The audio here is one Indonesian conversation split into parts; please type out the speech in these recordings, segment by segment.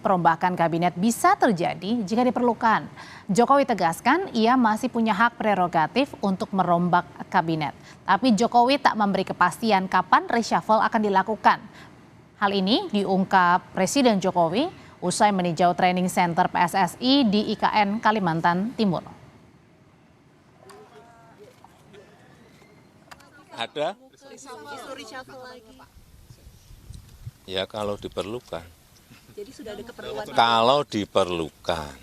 perombakan kabinet bisa terjadi jika diperlukan. Jokowi tegaskan ia masih punya hak prerogatif untuk merombak kabinet. Tapi Jokowi tak memberi kepastian kapan reshuffle akan dilakukan. Hal ini diungkap Presiden Jokowi usai meninjau training center PSSI di IKN Kalimantan Timur. Ada? Ya kalau diperlukan. Jadi sudah ada keperluan. Kalau diperlukan.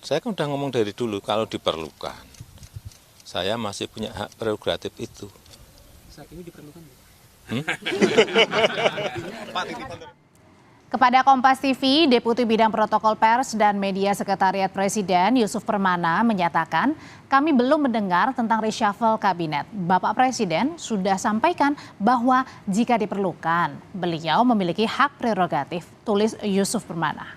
Saya kan udah ngomong dari dulu kalau diperlukan. Saya masih punya hak prerogatif itu. Saat ini diperlukan. Kepada Kompas TV, Deputi Bidang Protokol Pers dan Media Sekretariat Presiden Yusuf Permana menyatakan, kami belum mendengar tentang reshuffle kabinet. Bapak Presiden sudah sampaikan bahwa jika diperlukan, beliau memiliki hak prerogatif, tulis Yusuf Permana.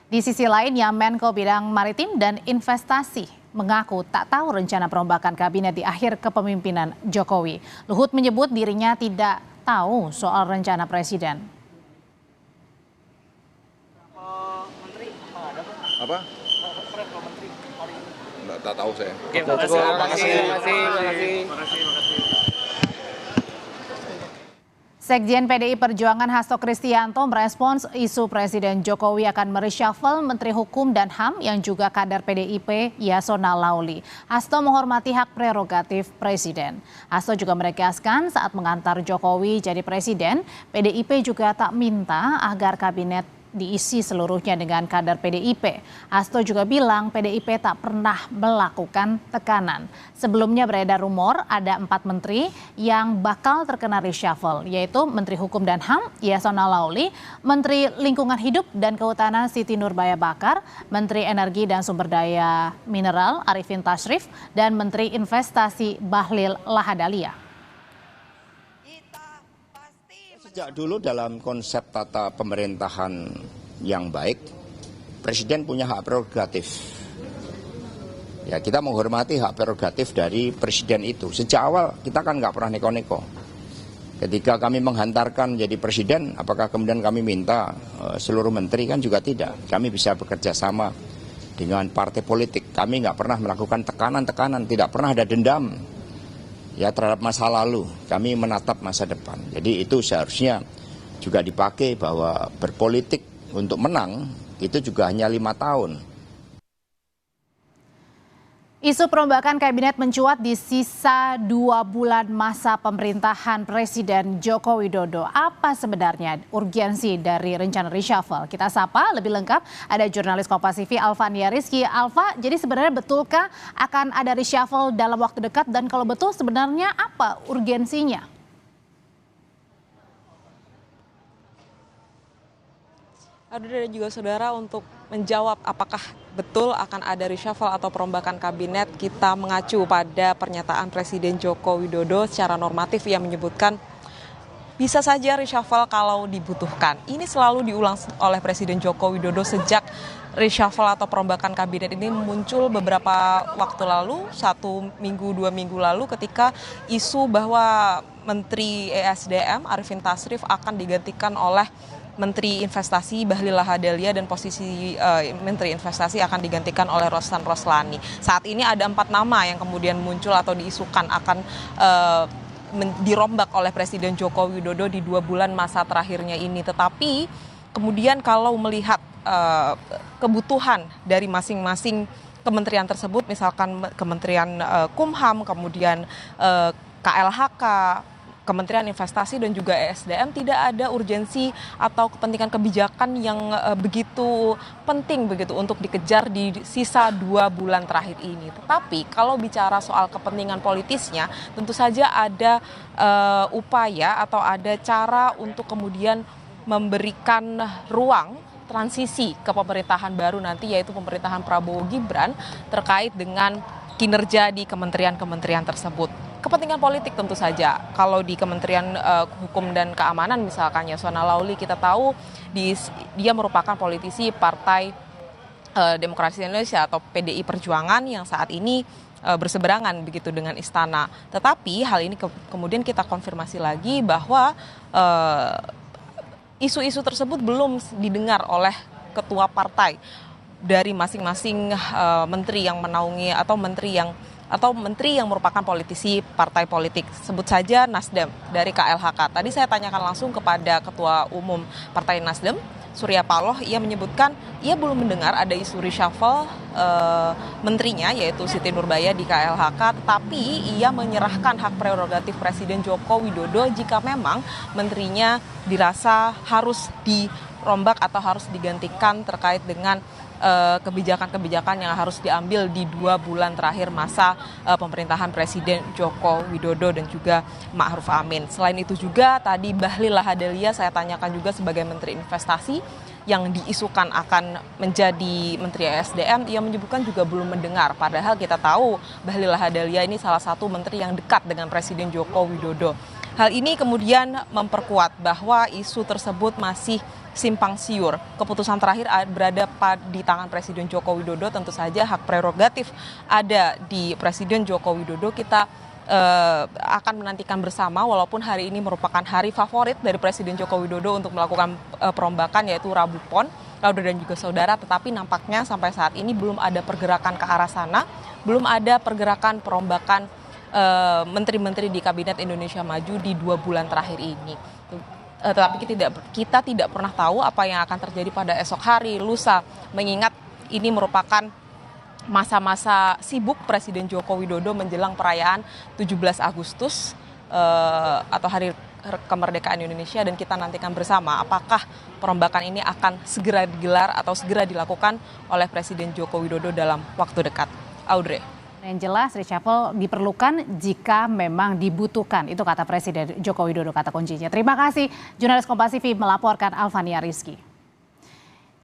Di sisi lainnya, Menko Bidang Maritim dan Investasi mengaku tak tahu rencana perombakan kabinet di akhir kepemimpinan Jokowi. Luhut menyebut dirinya tidak tahu soal rencana Presiden. Apa? Tak tahu saya. Oke, terima kasih. Sekjen PDI Perjuangan Hasto Kristianto merespons isu Presiden Jokowi akan mereshuffle Menteri Hukum dan HAM yang juga kader PDIP Yasona Lauli. Hasto menghormati hak prerogatif Presiden. Hasto juga menegaskan saat mengantar Jokowi jadi Presiden, PDIP juga tak minta agar kabinet diisi seluruhnya dengan kader PDIP. Hasto juga bilang PDIP tak pernah melakukan tekanan. Sebelumnya beredar rumor ada 4 menteri yang bakal terkena reshuffle, yaitu Menteri Hukum dan HAM Yasona Lauli, Menteri Lingkungan Hidup dan Kehutanan Siti Nurbaya Bakar, Menteri Energi dan Sumber Daya Mineral Arifin Tasrif, dan Menteri Investasi Bahlil Lahadalia. Sejak dulu dalam konsep tata pemerintahan yang baik, Presiden punya hak prerogatif. Ya, kita menghormati hak prerogatif dari Presiden itu. Sejak awal kita kan nggak pernah neko-neko. Ketika kami menghantarkan jadi Presiden, apakah kemudian kami minta seluruh menteri? Kan juga tidak. Kami bisa bekerja sama dengan partai politik. Kami nggak pernah melakukan tekanan-tekanan, tidak pernah ada dendam. Ya terhadap masa lalu, kami menatap masa depan. Jadi itu seharusnya juga dipakai bahwa berpolitik untuk menang itu juga hanya 5 tahun. Isu perombakan kabinet mencuat di sisa 2 bulan masa pemerintahan Presiden Joko Widodo. Apa sebenarnya urgensi dari rencana reshuffle? Kita sapa lebih lengkap, ada jurnalis Kompas TV Alvania Rizky. Alva, jadi sebenarnya betulkah akan ada reshuffle dalam waktu dekat? Dan kalau betul sebenarnya apa urgensinya? Aduh, dan juga saudara, untuk menjawab apakah betul akan ada reshuffle atau perombakan kabinet, kita mengacu pada pernyataan Presiden Joko Widodo secara normatif yang menyebutkan bisa saja reshuffle kalau dibutuhkan. Ini selalu diulang oleh Presiden Joko Widodo sejak reshuffle atau perombakan kabinet ini muncul beberapa waktu lalu, 1 minggu, 2 minggu lalu, ketika isu bahwa Menteri ESDM Arifin Tasrif akan digantikan oleh Menteri Investasi Bahlil Lahadalia dan posisi Menteri Investasi akan digantikan oleh Rohsan Roslani. Saat ini ada 4 nama yang kemudian muncul atau diisukan akan dirombak oleh Presiden Joko Widodo di 2 bulan masa terakhirnya ini. Tetapi kemudian kalau melihat kebutuhan dari masing-masing kementerian tersebut, misalkan Kementerian Kumham, kemudian KLHK, Kementerian Investasi dan juga ESDM, tidak ada urgensi atau kepentingan kebijakan yang begitu penting begitu untuk dikejar di sisa 2 bulan terakhir ini. Tetapi kalau bicara soal kepentingan politisnya, tentu saja ada upaya atau ada cara untuk kemudian memberikan ruang transisi ke pemerintahan baru nanti, yaitu pemerintahan Prabowo Gibran, terkait dengan kinerja di kementerian-kementerian tersebut. Kepentingan politik tentu saja. Kalau di Kementerian Hukum dan Keamanan misalkan Yasona Lauli, kita tahu dia merupakan politisi Partai Demokrasi Indonesia atau PDI Perjuangan yang saat ini berseberangan begitu dengan istana. Tetapi hal ini kemudian kita konfirmasi lagi bahwa isu-isu tersebut belum didengar oleh ketua partai dari masing-masing menteri yang menaungi atau menteri yang merupakan politisi partai politik. Sebut saja Nasdem dari KLHK. Tadi saya tanyakan langsung kepada Ketua Umum Partai Nasdem, Surya Paloh. Ia menyebutkan ia belum mendengar ada isu reshuffle menterinya yaitu Siti Nurbaya di KLHK, tetapi ia menyerahkan hak prerogatif Presiden Joko Widodo jika memang menterinya dirasa harus dirombak atau harus digantikan terkait dengan kebijakan-kebijakan yang harus diambil di 2 bulan terakhir masa pemerintahan Presiden Joko Widodo dan juga Ma'ruf Amin. Selain itu juga tadi Bahlil Lahadalia saya tanyakan juga sebagai Menteri Investasi yang diisukan akan menjadi Menteri ESDM, ia menyebutkan juga belum mendengar. Padahal kita tahu Bahlil Lahadalia ini salah satu menteri yang dekat dengan Presiden Joko Widodo. Hal ini kemudian memperkuat bahwa isu tersebut masih simpang siur. Keputusan terakhir berada di tangan Presiden Joko Widodo, tentu saja hak prerogatif ada di Presiden Joko Widodo. Kita akan menantikan bersama, walaupun hari ini merupakan hari favorit dari Presiden Joko Widodo untuk melakukan perombakan, yaitu Rabu Pon, Laudo dan juga saudara, tetapi nampaknya sampai saat ini belum ada pergerakan ke arah sana, belum ada pergerakan perombakan menteri-menteri di Kabinet Indonesia Maju di 2 bulan terakhir ini. Tetapi kita tidak pernah tahu apa yang akan terjadi pada esok hari, lusa, mengingat ini merupakan masa-masa sibuk Presiden Joko Widodo menjelang perayaan 17 Agustus atau Hari Kemerdekaan Indonesia, dan kita nantikan bersama apakah perombakan ini akan segera digelar atau segera dilakukan oleh Presiden Joko Widodo dalam waktu dekat. Audrey. Yang jelas reshuffle diperlukan jika memang dibutuhkan. Itu kata Presiden Joko Widodo, kata kuncinya. Terima kasih jurnalis Kompas TV melaporkan, Alvania Rizky.